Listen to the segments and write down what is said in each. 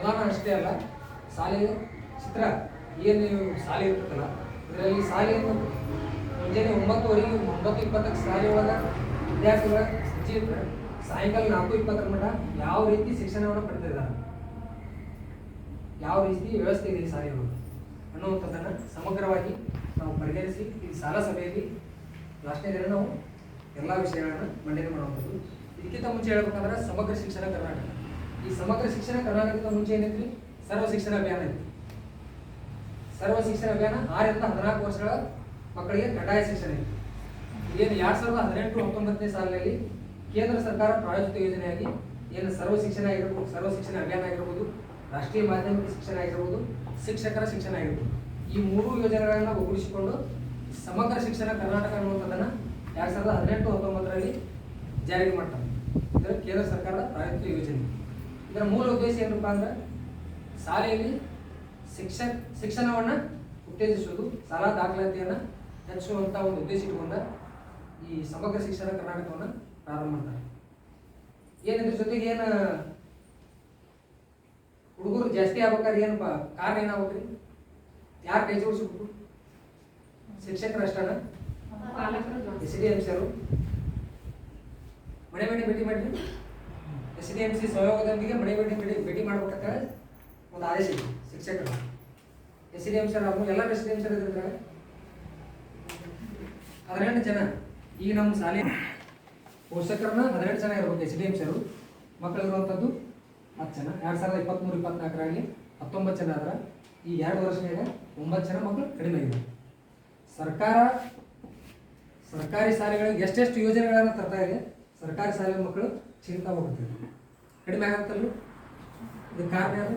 ಅನುದಾನ ಅಷ್ಟೇ ಅಲ್ಲ, ಶಾಲೆಯ ಚಿತ್ರ ಏನು ಶಾಲೆ ಇರ್ತದಲ್ಲ ಇದರಲ್ಲಿ ಶಾಲೆಯನ್ನು ಮುಂಜಾನೆ 9:20 9:20 ಶಾಲೆ ಒಳಗೆ ವಿದ್ಯಾರ್ಥಿಗಳ ಸಜ್ಜಿದ್ರೆ ಸಾಯಂಕಾಲ 4:20 ಮಟ್ಟ ಯಾವ ರೀತಿ ಶಿಕ್ಷಣವನ್ನು ಪಡೆದಿದ್ದಾರೆ, ಯಾವ ರೀತಿ ವ್ಯವಸ್ಥೆ ಇದೆ ಶಾಲೆಗಳು ಅನ್ನುವಂಥದ್ದನ್ನು ಸಮಗ್ರವಾಗಿ ನಾವು ಪರಿಗಣಿಸಿ ಈ ಶಾಲಾ ಸಭೆಯಲ್ಲಿ ಲಾಸ್ಟ್ನೇ ದಿನ ನಾವು ಎಲ್ಲ ವಿಷಯಗಳನ್ನು ಮಂಡನೆ ಮಾಡುವಂಥದ್ದು. ಇದಕ್ಕಿಂತ ಮುಂಚೆ ಹೇಳ್ಬೇಕಂದ್ರೆ ಸಮಗ್ರ ಶಿಕ್ಷಣ ಕರ್ನಾಟಕ. ಈ ಸಮಗ್ರ ಶಿಕ್ಷಣ ಕರ್ನಾಟಕದ ಮುಂಚೆ ಏನೈತಿ, ಸರ್ವ ಶಿಕ್ಷಣ ಅಭಿಯಾನ ಐತಿ. ಸರ್ವ ಶಿಕ್ಷಣ ಅಭಿಯಾನ 6 ರಿಂದ 14 ವರ್ಷಗಳ ಮಕ್ಕಳಿಗೆ ಕಡ್ಡಾಯ ಶಿಕ್ಷಣ ಐತಿ. ಏನು 2018-19 ಸಾಲಿನಲ್ಲಿ ಕೇಂದ್ರ ಸರ್ಕಾರ ಪ್ರಾಯೋಜಿತ ಯೋಜನೆಯಾಗಿ ಏನು ಸರ್ವ ಶಿಕ್ಷಣ ಆಗಿರ್ಬೋದು, ಸರ್ವ ಶಿಕ್ಷಣ ಅಭಿಯಾನ ಆಗಿರ್ಬೋದು, ರಾಷ್ಟ್ರೀಯ ಮಾಧ್ಯಮಿಕ ಶಿಕ್ಷಣ ಆಗಿರ್ಬೋದು, ಶಿಕ್ಷಕರ ಶಿಕ್ಷಣ ಆಗಿರ್ಬೋದು, ಈ 3 ಯೋಜನೆಗಳನ್ನು ಒಗ್ಗೂಡಿಸಿಕೊಂಡು ಸಮಗ್ರ ಶಿಕ್ಷಣ ಕರ್ನಾಟಕ ಅನ್ನುವಂಥದ್ದನ್ನು 2018-19ರಲ್ಲಿ ಜಾರಿಗೆ ಮಾಡ್ತಾರೆ. ಇದರ ಕೇಂದ್ರ ಸರ್ಕಾರದ ಪ್ರಾಯೋಜಿತ ಯೋಜನೆ. ಇದರ ಮೂಲ ಉದ್ದೇಶ ಏನಪ್ಪ ಅಂದ್ರೆ ಶಾಲೆಯಲ್ಲಿ ಶಿಕ್ಷಣವನ್ನು ಉತ್ತೇಜಿಸುವುದು, ಶಾಲಾ ದಾಖಲಾತಿಯನ್ನು ಹೆಚ್ಚಿಸುವಂಥ ಒಂದು ಉದ್ದೇಶ ಇಟ್ಟುಕೊಂಡ ಈ ಸಮಗ್ರ ಶಿಕ್ಷಣ ಕರ್ನಾಟಕವನ್ನು ಪ್ರಾರಂಭ ಮಾಡ್ತಾರೆ. ಏನಿದ್ರ ಜೊತೆಗೆ ಏನು ಹುಡುಗರು ಜಾಸ್ತಿ ಆಗ್ಬೇಕಾದ್ರೆ ಏನು ಕಾರಣ ಏನಾಗ್ಬೇಕ್ರಿ, ಯಾರು ಕೈ ಜೋಡಿಸ್ಬೇಕು? ಶಿಕ್ಷಕರು ಅಷ್ಟನ, SDMCರು ಮನೆ ಮನೆ ಭೇಟಿ ಮಾಡಿದ್ರಿ. SDMC ಸಹಯೋಗದೊಂದಿಗೆ ಮನೆ ಭೇಟಿ ಮಾಡ್ಬೇಕಂತ ಒಂದು ಆದೇಶ ಇದೆ ಶಿಕ್ಷಕರು. SDMC ಎಲ್ಲ SDMC ಇದ್ರೆ 18 ಜನ. ಈಗ ನಮ್ಮ ಶಾಲೆ ಪೋಷಕರನ್ನ 18 ಜನ ಇರ್ಬೇಕು SDMCರು. ಮಕ್ಕಳಿರುವಂಥದ್ದು 10 ಜನ. 2023-24ರಲ್ಲಿ 19 ಜನ ಆದ್ರೆ ಈ 2 ವರ್ಷದಾಗ 9 ಜನ ಮಕ್ಕಳು ಕಡಿಮೆ ಆಗಿದೆ. ಸರ್ಕಾರಿ ಶಾಲೆಗಳಿಗೆ ಎಷ್ಟೆಷ್ಟು ಯೋಜನೆಗಳನ್ನು ತರ್ತಾ ಇದೆ, ಸರ್ಕಾರಿ ಶಾಲೆ ಮಕ್ಕಳು ಚಿಂತಾ ಹೋಗ್ತಿದೆ, ಕಡಿಮೆ ಆಗತ್ತಲ್ಲ. ಇದಕ್ಕೆ ಕಾರಣ ಯಾರು?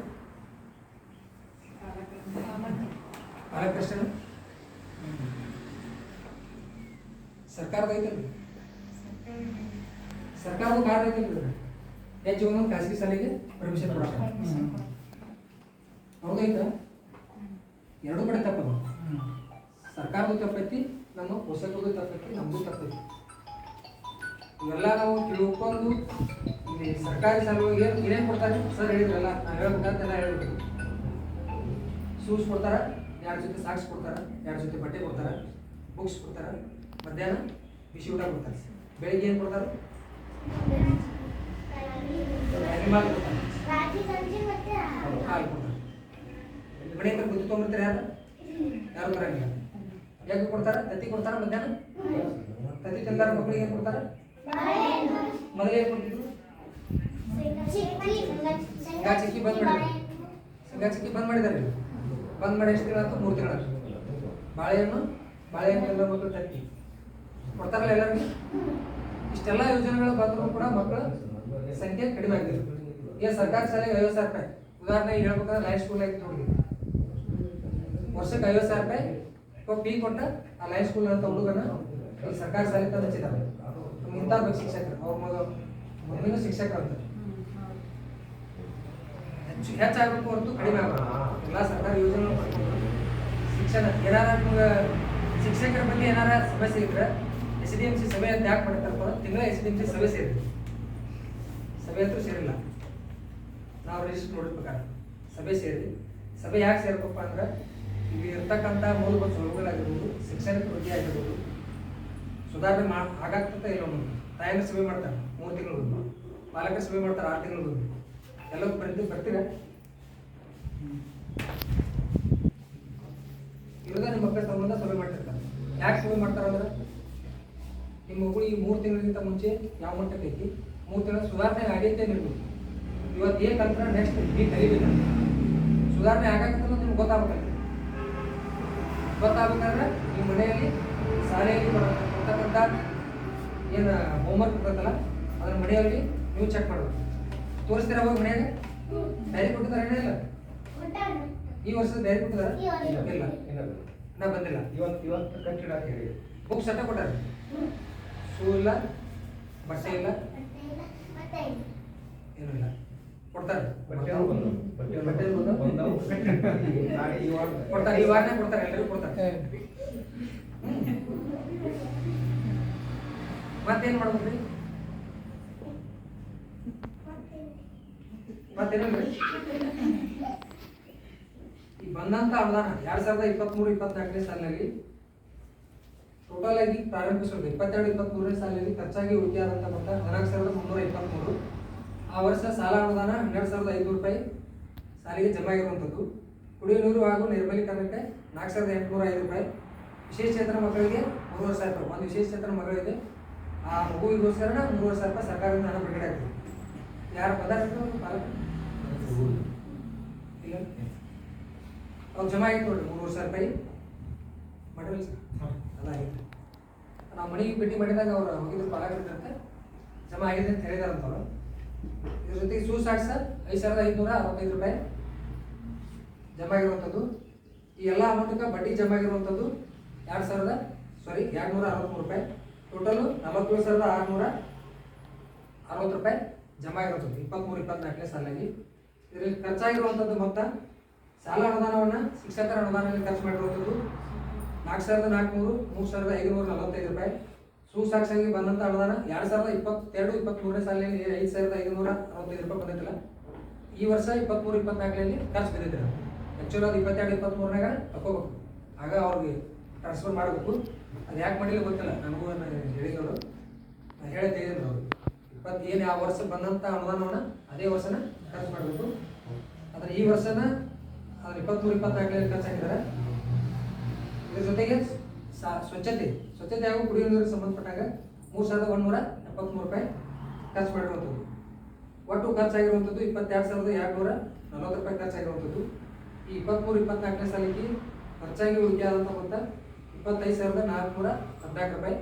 ಪಾಲಕರಷ್ಟೇನು? ಸರ್ಕಾರದ ಐತಲ್ಲ, ಸರ್ಕಾರದ ಕಾರಣ ಐತಲ್ಲ. ಹೆಚ್ಚು ಒಂದೊಂದು ಖಾಸಗಿ ಶಾಲೆಗೆ ಪರ್ಮಿಷನ್ ಕೊಡಕ್ಕೆ ಹೌದೈತ. ಎರಡೂ ಕಡೆ ತಪ್ಪದು. ಸರ್ಕಾರದ್ದು ತಪ್ಪೈತಿ, ನಮ್ಮ ಪೋಷಕರದ್ದು ತಪ್ಪೈತಿ, ನಮ್ಮದು ತಪ್ಪೈತಿ. ಇವೆಲ್ಲ ನಾವು ತಿಳ್ಕೊಂಡು ಇಲ್ಲಿ ಸರ್ಕಾರಿ ಶಾಲೆಗಳಿಗೆ ಏನೇನು ಕೊಡ್ತಾರೆ ಸರ್ ಹೇಳಿದ್ರಲ್ಲ, ನಾವು ಹೇಳ್ಬೇಕಂತೆಲ್ಲ ಹೇಳ್ಬೇಕು. ಶೂಸ್ ಕೊಡ್ತಾರೆ, 2 ಜೊತೆ ಸಾಕ್ಸ್ ಕೊಡ್ತಾರೆ, 2 ಜೊತೆ ಬಟ್ಟೆ ಕೊಡ್ತಾರೆ, ಬುಕ್ಸ್ ಕೊಡ್ತಾರೆ, ಮಧ್ಯಾಹ್ನ ಬಿಸಿ ಊಟ ಕೊಡ್ತಾರೆ, ಬೆಳಿಗ್ಗೆ ಏನು ಕೊಡ್ತಾರೆ? ಹಾಲು ಕೊಡ್ತಾರೆ. ಮನೆ ಹತ್ರ ಬುದ್ಧಿ ತೊಗೊಂಡ್ಬಿಡ್ತಾರೆ. ಯಾರು ಬರಂಗಿಲ್ಲ. ಯಾಕೆ ಕೊಡ್ತಾರೆ? ತತ್ತಿ ಕೊಡ್ತಾರೆ. ಮಧ್ಯಾಹ್ನ ತತ್ತಿ ತಂದಾರ ಮಕ್ಕಳಿಗೆ ಏನು ಕೊಡ್ತಾರೆ? ಮೊದಲೇ ಏನು ಕೊಡ್ತಿದ್ರು? ಶೇಂಗಾ ಚಿಕ್ಕಿ ಬಂದ್ ಮಾಡಿದ್ದಾರೆ. ಶೇಂಗಾ ಚಿಕ್ಕಿ ಬಂದ್ ಮಾಡಿದ್ದಾರೆ. ಬಂದ್ ಮಾಡಿ ಎಷ್ಟು ತಿಂಗಳಾಯ್ತು? 3 ತಿಂಗಳಾಯ್ತು. ಬಾಳೆಹಣ್ಣು ಎಲ್ಲ ಮಕ್ಕಳು ತತ್ತಿ ಕೊಡ್ತಾರಲ್ಲ ಎಲ್ಲರಿಗೂ. ಇಷ್ಟೆಲ್ಲ ಯೋಜನೆಗಳು ಬಂದರೂ ಕೂಡ ಮಕ್ಕಳ ಸಂಖ್ಯೆ ಕಡಿಮೆ ಆಗಿದೆ. ಈಗ ಸರ್ಕಾರಿ ಶಾಲೆಗೆ 50,000 ರೂಪಾಯಿ. ಉದಾಹರಣೆಗೆ ಹೇಳ್ಬೇಕಾದ್ರೆ ಲೈನ್ ಸ್ಕೂಲ್ ಆಯ್ತು ನೋಡಿ, ವರ್ಷಕ್ಕೆ 50,000 ರೂಪಾಯಿ ಫೀ ಕೊಟ್ಟ ಆ ಲೈನ್ ಸ್ಕೂಲ್ ಅಂತ ಹುಡುಗನ ಈ ಸರ್ಕಾರಿ ಶಾಲೆ ತಂದು ಹಚ್ಚಿದ್ದಾರೆ. ಇಂಥ ಶಿಕ್ಷಕರು ಅವ್ರ ಮಗನ ಶಿಕ್ಷಕರು ಅಂತ ಹೆಚ್ಚಾಗಬೇಕು ಹೊರತು ಕಡಿಮೆ ಆಗಬೇಕು. ಎಲ್ಲ ಸರ್ಕಾರಿ ಯೋಜನೆ ಶಿಕ್ಷಣ ಏನಾರ ಶಿಕ್ಷಕರ ಬಗ್ಗೆ ಏನಾರ ಸಮಸ್ಯೆ ಇದ್ರೆ SDMC ಸಭೆ ಅಂತ ಯಾಕೆ ಮಾಡ್ತಾರಪ್ಪ? ತಿಂಗಳ SDMC ಸಭೆ ಸೇರಿದೆ. ಸಭೆ ಅಂತೂ ಸೇರಿಲ್ಲ, ನಾವು ರಿಜಿಸ್ಟರ್ ನೋಡ್ಬೇಕಾದ್ರೆ ಸಭೆ ಸೇರಿ. ಸಭೆ ಯಾಕೆ ಸೇರ್ಬೇಕಪ್ಪ ಅಂದ್ರೆ ಇಲ್ಲಿ ಇರ್ತಕ್ಕಂಥ ಮೂಲಭೂತ ಸೌಲಭ್ಯಗಳಾಗಿರ್ಬೋದು, ಶಿಕ್ಷಣದ ಬಗ್ಗೆ ಆಗಿರ್ಬೋದು ಸುಧಾರಣೆ ಆಗಾಗ್ತದೆ. ಇಲ್ಲ ತಾಯಂದ್ರ ಸಭೆ ಮಾಡ್ತಾರೆ 3 ತಿಂಗಳು, ಪಾಲಕರ ಸಭೆ ಮಾಡ್ತಾರೆ 6 ತಿಂಗಳು. ಎಲ್ಲರೂ ಬರ್ತೀರಾ? ಇವಾಗ ನಿಮ್ಮ ಮಕ್ಕಳ ಸಂಬಂಧ ಸಭೆ ಮಾಡ್ತಿರ್ತಾರೆ. ಯಾಕೆ ಸಭೆ ಮಾಡ್ತಾರೆ ಅಂದ್ರೆ ನಿಮ್ಮ ಮಗಳು ಈ 3 ತಿಂಗಳಿಗಿಂತ ಮುಂಚೆ ಯಾವ ಮಟ್ಟಕ್ಕೆ ಐತಿ, 3 ತಿಂಗಳ ಸುಧಾರಣೆ ಆಗೈತೆ ನಿಮ್ಗೆ. ಇವತ್ತು ಏನು ಕಲ್ತ್ರ ನೆಕ್ಸ್ಟ್ ನೀವು ಕಲಿಬೇಕು. ಸುಧಾರಣೆ ಆಗಾಕತ್ತಲ್ಲ ನಿಮ್ಗೆ ಗೊತ್ತಾಗಬೇಕಾದ್ರೆ ನಿಮ್ಮ ಮನೆಯಲ್ಲಿ ಶಾಲೆಯಲ್ಲಿ ಕೊಡ್ತಕ್ಕಂಥ ಏನು ಹೋಮ್ವರ್ಕ್ ಇರ್ತದಲ್ಲ ಅದನ್ನ ಮನೆಯಲ್ಲಿ ನೀವು ಚೆಕ್ ಮಾಡಬೇಕು. ತೋರಿಸ್ತೀರ ಹೋಗಿ ಮನೆಯಾಗ? ಡೈರಿ ಕೊಟ್ಟಿದ್ದಾರೆ ಇಲ್ಲ? ಈ ವರ್ಷದ ಡೈರಿ ಕೊಟ್ಟಿದ್ದಾರೆ ಇಲ್ಲ? ನಾ ಬಂದಿಲ್ಲ. ಇವತ್ತು ಕಂಟಿನ್ಯೂ ಆಗಿ ಹೇಳಿ. ಬುಕ್ಸ್ ಅಟ್ಟ ಕೊಟ್ಟಾರೆ, ಶೂ ಇಲ್ಲ, ಬಟ್ಟೆ ಇಲ್ಲ, ಏನೂ ಇಲ್ಲ. ಕೊಡ್ತಾರೆ ಈ ವಾರನೇ ಕೊಡ್ತಾರೆ, ಎಲ್ಲರಿಗೂ ಕೊಡ್ತಾರೆ. ಮತ್ತೇನು ಮಾಡ್ಬೇಕ್ರಿ? ಮತ್ತೇನಿಲ್ರಿ? ಬಂದಂಥ ಅನುದಾನ 2023-24ನೇ ಸಾಲಿನಲ್ಲಿ ಟೋಟಲ್ ಆಗಿ ಪ್ರಾರಂಭಿಸೋದು 22-23ನೇ ಸಾಲಿನಲ್ಲಿ ಖರ್ಚಾಗಿ ಉಳಿಕೆಯಾದಂಥ ಮೊತ್ತ 14,323. ಆ ವರ್ಷ ಸಾಲ ಅನುದಾನ 12,500 ರೂಪಾಯಿ ಸಾಲಿಗೆ ಜಮಾ ಆಗಿರುವಂಥದ್ದು. ಕುಡಿಯುವ ನೀರು ಹಾಗೂ ನೈರ್ಮಲೀಕರಣಕ್ಕೆ 4,805 ರೂಪಾಯಿ. ವಿಶೇಷ ಚೇತನ ಮಕ್ಕಳಿಗೆ 3,000 ರೂಪಾಯಿ. ಒಂದು ವಿಶೇಷ ಚೇತನ ಮಗಳಿದೆ, ಆ ಮಗುವಿಗೋಸ್ಕರ 3,000 ರೂಪಾಯಿ ಸರ್ಕಾರದಿಂದ ಹಣ ಬಿಡುಗಡೆ ಆಗ್ತದೆ. ಯಾರು ಪದಾರ್ಥ ಇಲ್ಲ ಅವ್ರು ಜಮಾ ಆಯ್ತು ನೋಡ್ರಿ 3,000 ರೂಪಾಯಿ ಮಾಡಿರಲ್ಲ ಸರ್, ಅಲ್ಲ ಆಯ್ತು. ನಾವು ಮನೆಗೆ ಭೇಟಿ ಮಾಡಿದಾಗ ಅವ್ರು ಹೋಗಿದ್ರು ಪಾಲಕರಿದ್ದಂತೆ ಜಮಾ ಆಗಿದೆ ಅಂತ ಹೇಳಿದಾರಂತವ್ರು. ಇದ್ರ ಜೊತೆಗೆ ಸೂಸಾಕ್ಸ 5,565 ರೂಪಾಯಿ ಜಮಾ ಆಗಿರುವಂಥದ್ದು. ಈ ಎಲ್ಲ ಅಮೌಂಟ್ಗೆ ಬಡ್ಡಿ ಜಮಾ ಆಗಿರುವಂಥದ್ದು 263 ರೂಪಾಯಿ. ಟೋಟಲು 47,660 ರೂಪಾಯಿ ಜಮಾ ಆಗಿರುವಂಥದ್ದು 23-24ನೇ ಸಾಲಿನಲ್ಲಿ. ಇದರಲ್ಲಿ ಖರ್ಚಾಗಿರುವಂಥದ್ದು ಮೊತ್ತ ಸಾಲ ಅನುದಾನವನ್ನು ಶಿಕ್ಷಕರ ಅನುದಾನದಲ್ಲಿ ಖರ್ಚು ಮಾಡಿರುವಂಥದ್ದು 4,400, 3,545 ರೂಪಾಯಿ. ಸುಸಾಕ್ಷಿಯಾಗಿ ಬಂದಂಥ ಅನುದಾನ 2022-23ನೇ ಸಾಲಿನಲ್ಲಿ 5,565 ರೂಪಾಯಿ ಬಂದಿದ್ದಿಲ್ಲ. ಈ ವರ್ಷ 23-24ನಲ್ಲಿ ಖರ್ಚು ಬಿದ್ದಿದ್ದಿಲ್ಲ. ಆ್ಯಕ್ಚುಲಿ ಅದು 22-23ನಾಗ ತಗೋಬೇಕು, ಆಗ ಅವ್ರಿಗೆ ಟ್ರಾನ್ಸ್ಫರ್ ಮಾಡಬೇಕು. ಅದು ಯಾಕೆ ಮಾಡಿಲ್ಲ ಗೊತ್ತಿಲ್ಲ, ನನಗೂ ಹೇಳಿದವರು ಹೇಳಿದ್ರು ಅವರು ಏನು ಯಾವ ವರ್ಷ ಬಂದಂಥ ಅನುದಾನವನ್ನು ಅದೇ ವರ್ಷನ ಖರ್ಚು ಮಾಡಬೇಕು. ಆದರೆ ಈ ವರ್ಷನ ಅದು 23-24ನಲ್ಲಿ ಖರ್ಚಾಗಿದ್ದಾರೆ. ಇದ್ರ ಜೊತೆಗೆ ಸ್ವಚ್ಛತೆ ಹಾಗೂ ಕುಡಿಯುವ ನೀರಿಗೆ ಸಂಬಂಧಪಟ್ಟಾಗ 3,173 ರೂಪಾಯಿ ಖರ್ಚು ಮಾಡಿರುವಂಥದ್ದು. ಒಟ್ಟು ಖರ್ಚಾಗಿರುವಂಥದ್ದು 22,240 ರೂಪಾಯಿ ಖರ್ಚಾಗಿರುವಂಥದ್ದು. ಈ 23-24ನೇ ಸಾಲಿಗೆ ಖರ್ಚಾಗಿ ಉಳಿಕೆಯಾದಂಥ ಮೊತ್ತ 25,414 ರೂಪಾಯಿ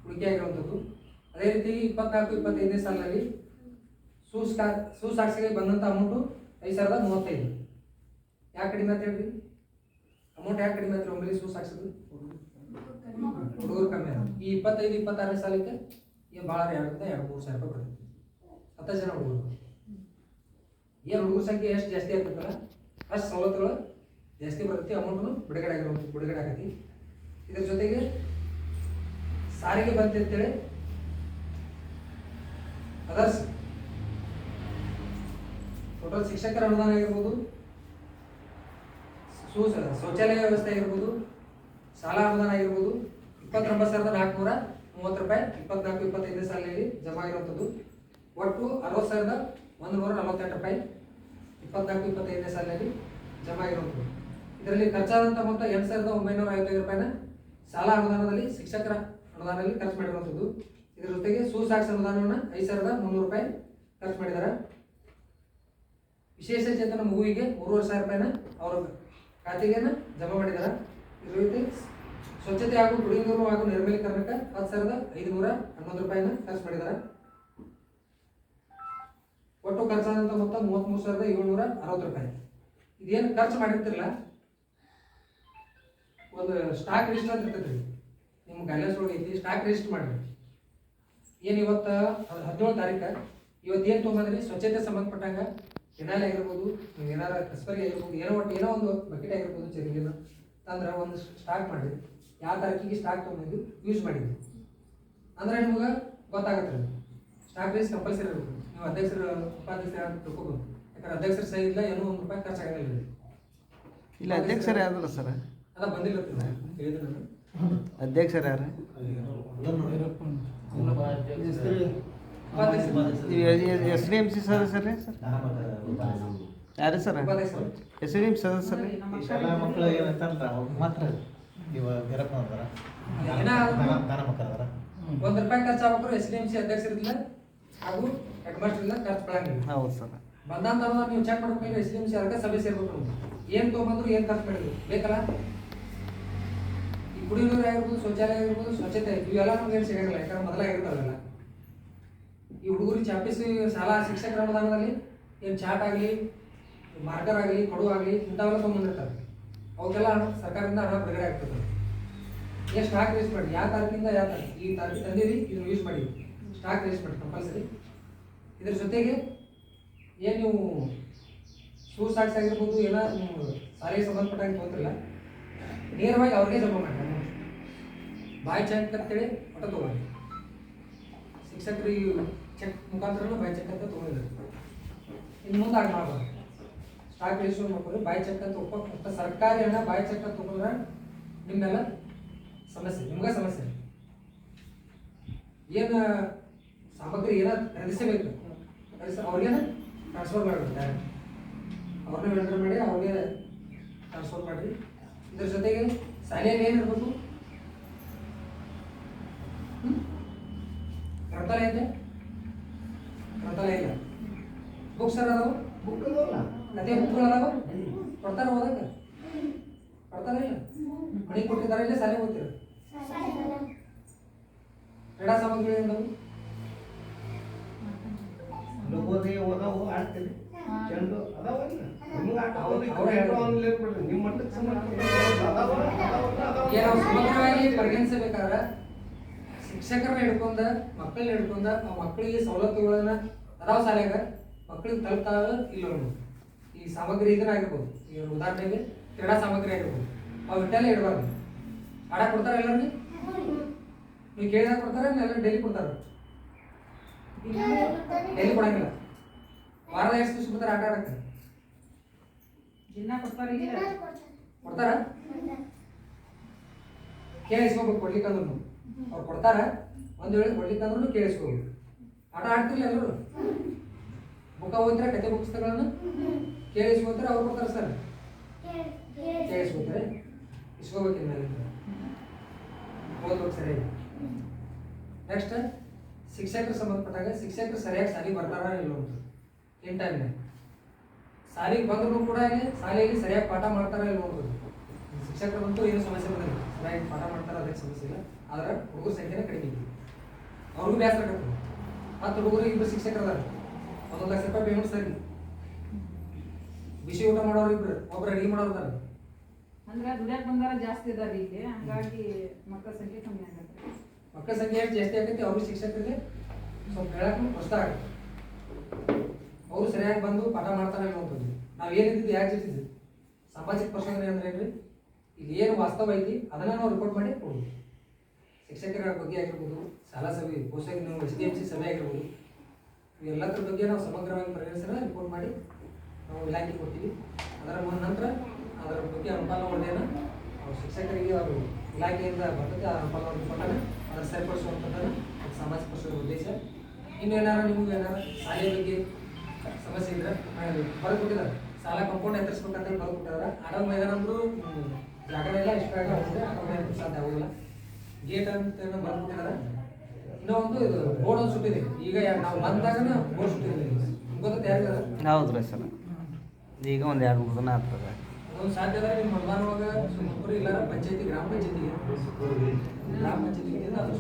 ಉಳಿಕೆಯಾಗಿರುವಂಥದ್ದು. ಅದೇ ರೀತಿ 24-25ನೇ ಸಾಲಿನಲ್ಲಿ ಸುಸಾಕ್ಷಿಗೆ ಬಂದಂಥ ಅಮೌಂಟು 5,035. ಯಾಕೆ ಕಡಿಮೆ ಅಂತ ಹೇಳ್ರಿ? ಅಮೌಂಟ್ ಯಾಕೆ ಕಡಿಮೆ ಅಂತ ಒಮ್ಮೆ ಸುಸಾಕ್ಷಿದು ಹುಡುಗರು ಕಮ್ಮಿ ಆದ. ಈ 25-26ನೇ ಸಾಲಿಗೆ ಏನು ಭಾಳ 2,000-3,000 ರೂಪಾಯಿ ಬರ್ತೈತಿ. 10 ಜನ ಹುಡುಗರು. ಏನು ಹುಡುಗರ ಸಂಖ್ಯೆ ಎಷ್ಟು ಜಾಸ್ತಿ ಆಗ್ತೈತಲ್ಲ ಅಷ್ಟು ಸವಲತ್ತುಗಳು ಜಾಸ್ತಿ ಬರ್ತೈತಿ. ಅಮೌಂಟು ಬಿಡುಗಡೆ ಆಗೈತಿ. ಇದ್ರ ಜೊತೆಗೆ ಸಾರಿಗೆ ಬಂತು ಅಂತೇಳಿ ಅದರ್ಸ್ ಟೋಟಲ್ ಶಿಕ್ಷಕರ ಅನುದಾನ ಆಗಿರ್ಬೋದು, ಶೌಚಾಲಯ ವ್ಯವಸ್ಥೆ ಆಗಿರ್ಬೋದು, ಶಾಲಾ ಅನುದಾನ ಆಗಿರ್ಬೋದು 29,430 ರೂಪಾಯಿ 24-25ನೇ ಸಾಲಿನಲ್ಲಿ ಜಮಾ ಆಗಿರುವಂಥದ್ದು. ಒಟ್ಟು 60,148 ರೂಪಾಯಿ 24-25ನೇ ಸಾಲಿನಲ್ಲಿ ಜಮಾ ಆಗಿರುವಂಥದ್ದು. ಇದರಲ್ಲಿ ಖರ್ಚಾದಂಥ ಮೊತ್ತ 8,955 ರೂಪಾಯಿನ ಶಾಲಾ ಅನುದಾನದಲ್ಲಿ ಶಿಕ್ಷಕರ ಅನುದಾನದಲ್ಲಿ ಖರ್ಚು ಮಾಡಿರುವಂಥದ್ದು. ಇದರ ಜೊತೆಗೆ ಸುಸಾಕ್ಷಿ ಅನುದಾನವನ್ನು 5,300 ರೂಪಾಯಿ ಖರ್ಚು ಮಾಡಿದ್ದಾರೆ. ವಿಶೇಷ ಚೇತನ ಮಗುವಿಗೆ 3,000 ರೂಪಾಯಿನ ಅವರ ಖಾತೆಗೆ ಜಮಾ ಮಾಡಿದ್ದಾರೆ. ಇದ್ರ ಜೊತೆ ಸ್ವಚ್ಛತೆ ಹಾಗೂ ಕುಡಿಯುವ ನೀರು ಹಾಗೂ ನೈರ್ಮಲೀಕರಣಕ್ಕೆ 10,511 ರೂಪಾಯಿನ ಖರ್ಚು ಮಾಡಿದ್ದಾರೆ. ಒಟ್ಟು ಖರ್ಚಾದಂಥ ಮೊತ್ತ 33,760 ರೂಪಾಯಿ. ಇದೇನು ಖರ್ಚು ಮಾಡಿರ್ತಿರಲ್ಲ, ಒಂದು ಸ್ಟಾಕ್ ಲಿಸ್ಟ್ ಅಂತ ಇರ್ತೈತಿ ನಿಮ್ಮ ಗೈಡ್ಲೈನ್ಸ್ ಒಳಗೆ ಐತಿ. ಸ್ಟಾಕ್ ಲಿಸ್ಟ್ ಮಾಡಿರಿ. ಏನು ಇವತ್ತು 17 ತಾರೀಕು ಇವತ್ತೇನು ತೊಗೊಂಬಂದ್ರಿ ಸ್ವಚ್ಛತೆ ಸಂಬಂಧಪಟ್ಟಂಗ ಕೆನಾಲ್ ಆಗಿರ್ಬೋದು, ಏನಾರ ಕಸ್ಬರಿ ಆಗಿರ್ಬೋದು, ಏನೋ ಒಂದು ಬಕೆಟ್ ಆಗಿರ್ಬೋದು, ಚರಿಗಿನ ಅಂದ್ರೆ ಒಂದು ಸ್ಟಾಕ್ ಮಾಡಿರಿ. ಯಾವ ತಾರೀಕಿಗೆ ಸ್ಟಾಕ್ ತೊಗೊಂಡಿದ್ದು ಯೂಸ್ ಮಾಡಿದ್ವಿ ಅಂದ್ರೆ ನಿಮ್ಗೆ ಗೊತ್ತಾಗತ್ತೆ. ಸ್ಟಾಕ್ ಲಿಸ್ಟ್ ಕಂಪಲ್ಸರಿ ಇರಬೇಕು. ನೀವು ಅಧ್ಯಕ್ಷರು ಉಪಾಧ್ಯಕ್ಷರು ಅಂತ ತಿಳ್ಕೊಬೋದು. ಯಾಕಂದ್ರೆ ಅಧ್ಯಕ್ಷರ ಸಹಿ ಇಲ್ಲ, ಏನೋ ₹1 ಖರ್ಚಾಗಲ್ಲ. ಇಲ್ಲ ಅಧ್ಯಕ್ಷರೇ ಆದಲ್ಲ ಸರ್, ಅದ ಬಂದಿಲ್ಲ ಹೇಳಿದ್ರೆ ನಾನು ಅಧ್ಯಕ್ಷರು ಯಾರು? SDMC ಸದಸ್ಯರೇ ಸರ್? ಯಾರು ಸರ್ SDMC ಸದಸ್ಯರೇ? ಶಾಲಾ ಮಕ್ಕಳು ಏನಂತಾರಲ್ಲ ಅವ್ರು ಮಾತ್ರ ಇವಾಗ ವೀರಪ್ಪ ಅಂತಾರ ದಾನ ಮಕ್ಕಳು ಅದಾರ. ₹1 ಖರ್ಚಾಗಬೇಕು. SDMC ಅಧ್ಯಕ್ಷರಿಲ್ಲ ಹಾಗೂ ಹೆಡ್ ಮಾಸ್ಟರ್ ಇಲ್ಲ, ಖರ್ಚು ಬರಂಗಿಲ್ಲ. ಹೌದು ಸರ್. ಬಂದಂತ ನೀವು ಚೆಕ್ ಮಾಡ್ಬೇಕು. SDMC ಅದಕ್ಕೆ ಸಭೆ ಸೇರ್ಬೇಕು. ಏನು ತೊಗೊಂಬಂದ್ರು ಏನು ಖರ್ಚು ಮಾಡಿದ್ರು ಬೇಕಲ್ಲ. ಈ ಕುಡಿಯುವ ನೀರು ಆಗಿರ್ಬೋದು, ಶೌಚಾಲಯ ಆಗಿರ್ಬೋದು, ಸ್ವಚ್ಛತೆ ಇವೆಲ್ಲ ನಮ್ಗೆ ಏನು ಸಿಗಂಗಿಲ್ಲ. ಯಾಕಂದ್ರೆ ಮೊದಲಾಗಿರ್ತಾವಲ್ಲ ಈ ಹುಡುಗರಿಗೆ ಚಾಪಿಸಿ ಶಾಲಾ ಶಿಕ್ಷಕರ ಅನುದಾನದಲ್ಲಿ ಏನು ಚಾಟ್ ಆಗಲಿ, ಮಾರ್ಕರ್ ಆಗಲಿ, ಕೊಡು ಆಗಲಿ ಇಂಥವೆಲ್ಲ ತೊಗೊಂಬಂದಿರ್ತಾರೆ. ಅವಕ್ಕೆಲ್ಲ ಸರ್ಕಾರದಿಂದ ಹಣ ಬಿಡುಗಡೆ ಆಗ್ತದೆ. ಏನು ಸ್ಟಾಕ್ ರೇಸ್ ಮಾಡಿ ಯಾವ ತಾರೀಕಿಂದ ಯಾವ ತಾರೀಕು ಈ ತಾರೀಕು ತಂದಿರಿ, ಇದನ್ನು ಯೂಸ್ ಮಾಡಿ ಸ್ಟಾಕ್ ರೇಸ್ ಮಾಡಿ ಕಂಪಲ್ಸರಿ. ಇದ್ರ ಜೊತೆಗೆ ಏನು ನೀವು ಸುಸಾಕ್ಷಿ ಆಗಿರ್ಬೋದು, ಏನೋ ನೀವು ಶಾಲೆಗೆ ಸಂಬಂಧಪಟ್ಟಂಗೆ ತೊಗೊಂತಿರಲ್ಲ, ನೇರವಾಗಿ ಅವ್ರಿಗೆ ಜಮಾ ಮಾಡಿ. ಬಾಯ್ ಚೆಕ್ ಅಂತೇಳಿ ಒಟ್ಟ ತೊಗೊಳ್ಳಿ. ಶಿಕ್ಷಕರಿಗೆ ಚೆಕ್ ಮುಖಾಂತರ ಬಾಯ್ ಚೆಕ್ ಅಂತ ತೊಗೊಂಡಿದ್ದಾರೆ. ಇನ್ನು ಮುಂದೆ ಆಗ ಮಾಡಬಾರ್ದು. ಸ್ಟಾಕ್ ರಿಜಿಸ್ಟರ್ ಮಾಡ್ಕೊಳ್ಳಿ. ಬಾಯಿ ಚೆಕ್ ಅಂತ ಒಪ್ಪ ಸರ್ಕಾರಿ ಹಣ ಬಾಯಿ ಚೆಕ್ ಅಂತ ತಗೊಂಡ್ರೆ ನಿಮ್ಮೆಲ್ಲ ಸಮಸ್ಯೆ, ನಿಮ್ಗೆ ಸಮಸ್ಯೆ. ಏನು ಸಾಮಗ್ರಿ ಏನೋ ಖರೀದಿಸಬೇಕು, ಅವ್ರಿಗೇನ ಟ್ರಾನ್ಸ್ಫರ್ ಮಾಡಿಬಿಡ್ತಾರೆ. ಅವ್ರನ್ನ ವಿಡ್ರಾ ಮಾಡಿ ಅವ್ರಿಗೆ ಟ್ರಾನ್ಸ್ಫರ್ ಮಾಡಿರಿ. ಇದ್ರ ಜೊತೆಗೆ ಶಾಲೆಯಲ್ಲಿ ಏನು ಇರಬೇಕು, ಗ್ರಂಥಾಲಯ ಇದೆ, ಗ್ರಂಥಾಲಯ ಇಲ್ಲ. ಬುಕ್ಸ್ ಅದಾವ, ಅದೇ ಬುಕ್ಗಳು ಅದಾವ, ಕೊಡ್ತಾರ ಓದಕ್ಕೆ, ಕೊಡ್ತಾರ ಇಲ್ಲ, ಮನೆಗೆ ಕೊಟ್ಟಿದ್ದಾರೆ, ಇಲ್ಲ ಶಾಲೆ ಓದ್ತೀರ. ಕ್ರೀಡಾ ಸಾಮಗ್ರಿ ಏನವು, ಲಗೋರಿ ಓದಾವು ಆಡ್ತೀರಿ, ಚೆಂಡು ಅದಾವ ಇಲ್ಲ ನಿಮ್ಗೆ ಆಟ ನಿಮ್ಮ ಮಟ್ಟಕ್ಕೆ ನಾವು ಸಮಗ್ರವಾಗಿ ಪರಿಗಣಿಸಬೇಕಾದ್ರೆ ಶಿಕ್ಷಕರನ್ನ ಹಿಡ್ಕೊಂಡ ಮಕ್ಕಳನ್ನ ಹಿಡ್ಕೊಂಡ ಆ ಮಕ್ಕಳಿಗೆ ಸವಲತ್ತುಗಳನ್ನ ಅದಾವ ಶಾಲೆಯಾಗ ಮಕ್ಕಳಿಗೆ ತಲುಪ್ತಾವ ಇಲ್ಲ ನೋಡಿ. ಈ ಸಾಮಗ್ರಿ ಇದನ್ನ ಆಗಿರ್ಬೋದು, ಈಗ ಉದಾಹರಣೆಗೆ ಕ್ರೀಡಾ ಸಾಮಗ್ರಿ ಆಗಿರ್ಬೋದು, ಅವು ಇಟ್ಟೆಲ್ಲ ಇಡಬಾರ್ದು. ಆಡ ಕೊಡ್ತಾರ ಎಲ್ಲರೂ, ನೀವು ಕೇಳಿದಾಗ ಕೊಡ್ತಾರ, ಎಲ್ಲ ಡೈಲಿ ಕೊಡ್ತಾರ? ಡೈಲಿ ಕೊಡಂಗಿಲ್ಲ. ವಾರದ ಎಷ್ಟು ದಿವಸ ಕೊಡ್ತಾರೆ ಆಟ ಆಡಕ್ಕೆ? ಕೊಡ್ತಾರ? ಕೇಳಿಸ್ಕೋಬೇಕು. ಕೊಡ್ಲಿಕ್ಕಂದ್ರು ಅವ್ರು ಕೊಡ್ತಾರ, ಒಂದು ವೇಳೆ ಕೊಡ್ಲಿಕ್ಕಂದ್ರೂ ಕೇಳಿಸ್ಕೋಬೇಕು. ಆಟ ಆಡ್ತಿರ್ಲಿ ಎಲ್ಲರೂ, ಬುಕ್ಕ ಓದ್ತಾರೆ, ಕತೆ ಪುಸ್ತಕಗಳನ್ನು ಕೇಳಿಸ್ಕೋತಾರೆ, ಅವ್ರು ಕೊಡ್ತಾರೆ. ಸರ್ ಕೇಳಿಸ್ಕೋತಾರೆ, ಇಸ್ಕೋಬೇಕಿಲ್ಲ, ಓದ್ಬೇಕು ಸರಿಯಾಗಿ. ನೆಕ್ಸ್ಟ್ ಶಿಕ್ಷಕರು ಸಂಬಂಧಪಟ್ಟಾಗ ಶಿಕ್ಷಕರು ಸರಿಯಾಗಿ ಶಾಲೆಗೆ ಬರ್ತಾರ ಇಲ್ಲ ಅಂತ ಇನ್ ಟೈಮ್ನಾಗ. ಶಾಲೆಗೆ ಬಂದ್ರು ಕೂಡ ಶಾಲೆಯಲ್ಲಿ ಸರಿಯಾಗಿ ಪಾಠ ಮಾಡ್ತಾರ ಇಲ್ಲ ನೋಡ್ಬೋದು. ಶಿಕ್ಷಕರಂತೂ ಏನು ಸಮಸ್ಯೆ ಬಂದಿಲ್ಲ, ಸರಿಯಾಗಿ ಪಾಠ ಮಾಡ್ತಾರ, ಅದಕ್ಕೆ ಸಮಸ್ಯೆ ಇಲ್ಲ. ಆದ್ರೆ ಹುಡುಗರ ಸಂಖ್ಯೆನೇ ಕಡಿಮೆ ಇದೆ, ಅವ್ರಿಗೂ ಬೇಸರ ಆಗತ್ತೆ. 10 ಹುಡುಗರಿಗೆ 2 ಶಿಕ್ಷಕರು ಅದಾರ, 1 ಲಕ್ಷ ರೂಪಾಯಿ ಪೇಮೆಂಟ್ ಸರಿ. ಬಿಸಿ ಊಟ ಮಾಡೋರು ಇಬ್ರು, ಒಬ್ರು ಅಡಿಗೆ ಮಾಡೋರು ಅದಾರ. ಅಂದ್ರೆ ದುಡ್ಯಾಕ್ ಬಂದಾರ ಜಾಸ್ತಿ ಅದಾರ ಇಲ್ಲಿ, ಹಂಗಾಗಿ ಮಕ್ಕಳ ಸಂಖ್ಯೆ ಕಮ್ಮಿ ಆಗತ್ತೆ. ಮಕ್ಕಳ ಸಂಖ್ಯೆ ಎಷ್ಟು ಜಾಸ್ತಿ ಆಗತ್ತೆ, ಅವ್ರಿಗೆ ಶಿಕ್ಷಕರಿಗೆ ಸ್ವಲ್ಪ ಹೇಳಕ್ಕೆ ಕಷ್ಟ ಆಗುತ್ತೆ. ಅವರು ಸರಿಯಾಗಿ ಬಂದು ಪಾಠ ಮಾಡ್ತಾರೆ ಅನ್ನೋದು. ನಾವು ಏನಿದ್ದು ಯಾಕೆ ಇರ್ತಿದ್ವಿ, ಸಾಮಾಜಿಕ ಪರಿಶೋಧನೆ ಅಂದ್ರೆ ಏನ್ರಿ, ಇಲ್ಲಿ ಏನು ವಾಸ್ತವ ಐತಿ ಅದನ್ನ ನಾವು ರಿಪೋರ್ಟ್ ಮಾಡಿ ಕೊಡ್ಬೋದು. ಶಿಕ್ಷಕರ ಬಗ್ಗೆ ಆಗಿರ್ಬೋದು, ಶಾಲಾ ಸಭೆ, ಪೋಷಕ SDMC ಸಭೆ ಆಗಿರ್ಬೋದು, ಇವೆಲ್ಲದ್ರ ಬಗ್ಗೆ ನಾವು ಸಮಗ್ರವಾಗಿ ಪರಿಗಣಿಸಿದ್ರೆ ರಿಪೋರ್ಟ್ ಮಾಡಿ ನಾವು ಇಲಾಖೆ ಕೊಡ್ತೀವಿ. ಅದರ ನಂತರ ಅದರ ಬಗ್ಗೆ ಅನುಪಾಲ ವರದಿಯನ್ನು ಶಿಕ್ಷಕರಿಗೆ ಅವರು ಇಲಾಖೆಯಿಂದ ಬರ್ತದೆ. ಆ ಅನುಪಾಲ ವರದಿ ಅದರ ಸರಿಪಡಿಸುವಂಥದ್ದನ್ನು ಸಾಮಾಜಿಕ ಪರಿಶೋಧನೆ ಉದ್ದೇಶ. ಇನ್ನೇನಾರು ನಿಮ್ಗೆ ಏನಾರು ಶಾಲೆ ಬಗ್ಗೆ ಸಮಸ್ಯೆ ಇದ್ರೆ ಬರೆದು ಕೊಟ್ಟಿದ್ದಾರೆ. ಶಾಲಾ ಕಂಪೌಂಡ್ ಎತ್ತರಿಸ್ಬೇಕಂತ ಬರೆದು ಕೊಟ್ಟಿದ್ದಾರೆ. ಆಡೋ ಮೈದಾನ ಅಂದ್ರೂ ಜಾಗನೆಲ್ಲ ಇಷ್ಟ ಆಗಿದೆ, ಆಡೋ ಮೈದಾನ ಸಾಧ್ಯ ಆಗೋದಿಲ್ಲ. ಗೇಟ್ ಅಂತ ಬರೆದು ಕೊಟ್ಟಿದ್ದಾರೆ. ಇನ್ನೊಂದು ಇದು ಬೋರ್ಡ್ ಒಂದು ಸುಟ್ಟಿದೆ, ಈಗ ನಾವು ಬಂದಾಗ ಬೋರ್ಡ್ ಸುಟ್ಟಿದೆ, ಗೊತ್ತ ಯಾರಿಗಾರ? ಹೌದು ರೀ ಸರ್, ಈಗ ಒಂದು 2-3 ದಿನ ಆಗ್ತದೆ. ಅದೊಂದು ಸಾಧ್ಯ ಆದರೆ ನಿಮ್ಮ ಮನದಾನವಾಗ ಸುಮ್ಮನೆ ಇಲ್ಲ ಪಂಚಾಯತಿ, ಗ್ರಾಮ ಪಂಚಾಯತಿಗೆ ಅದು